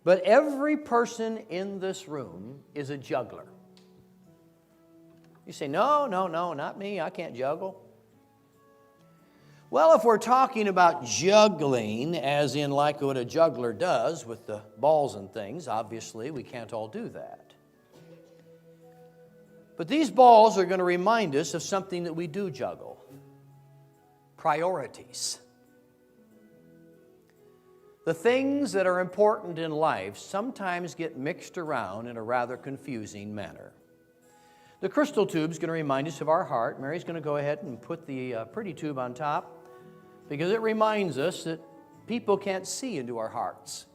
But every person in this room is a juggler. You say, no, not me. I can't juggle. Well, if we're talking about juggling, as in like what a juggler does with the balls and things, obviously we can't all do that. But these balls are going to remind us of something that we do juggle. Priorities. The things that are important in life sometimes get mixed around in a rather confusing manner. The crystal tube is going to remind us of our heart. Mary's going to go ahead and put the pretty tube on top because it reminds us that people can't see into our hearts.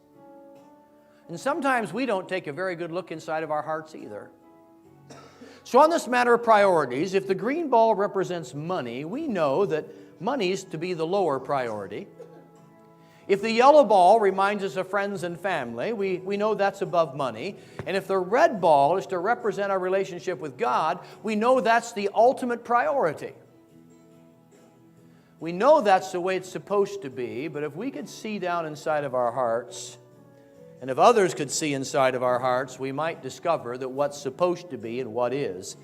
And sometimes we don't take a very good look inside of our hearts either. So on this matter of priorities, if the green ball represents money, we know that money is to be the lower priority. If the yellow ball reminds us of friends and family, we know that's above money. And if the red ball is to represent our relationship with God, we know that's the ultimate priority. We know that's the way it's supposed to be, but if we could see down inside of our hearts, and if others could see inside of our hearts, we might discover that what's supposed to be and what is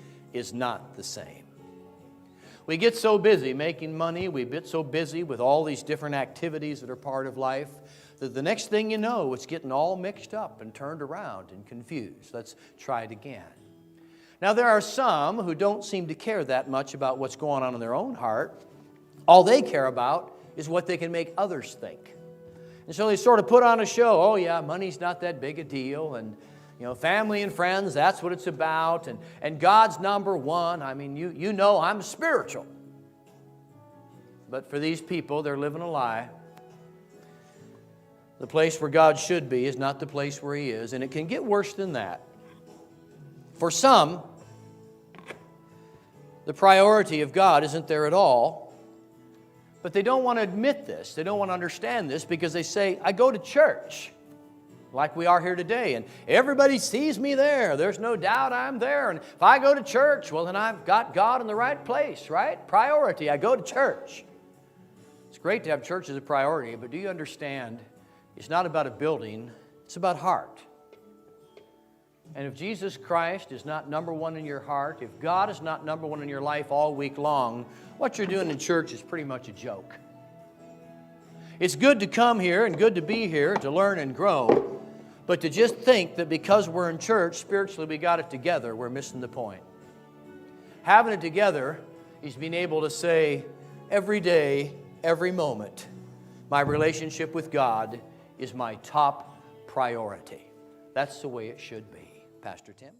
not the same. We get so busy making money, we get so busy with all these different activities that are part of life, that the next thing you know, it's getting all mixed up and turned around and confused. Let's try it again. Now, there are some who don't seem to care that much about what's going on in their own heart. All they care about is what they can make others think. And so they sort of put on a show. Oh, yeah, money's not that big a deal, and family and friends, that's what it's about. And God's number one. I mean, you know I'm spiritual. But for these people, they're living a lie. The place where God should be is not the place where He is. And it can get worse than that. For some, the priority of God isn't there at all. But they don't want to admit this. They don't want to understand this because they say, I go to church. Like we are here today, and everybody sees me there. There's no doubt I'm there. And if I go to church, well, then I've got God in the right place, right? Priority, I go to church. It's great to have church as a priority, but do you understand? It's not about a building, it's about heart. And if Jesus Christ is not number one in your heart, if God is not number one in your life all week long, what you're doing in church is pretty much a joke. It's good to come here and good to be here to learn and grow. But to just think that because we're in church, spiritually we got it together, we're missing the point. Having it together is being able to say every day, every moment, my relationship with God is my top priority. That's the way it should be. Pastor Tim?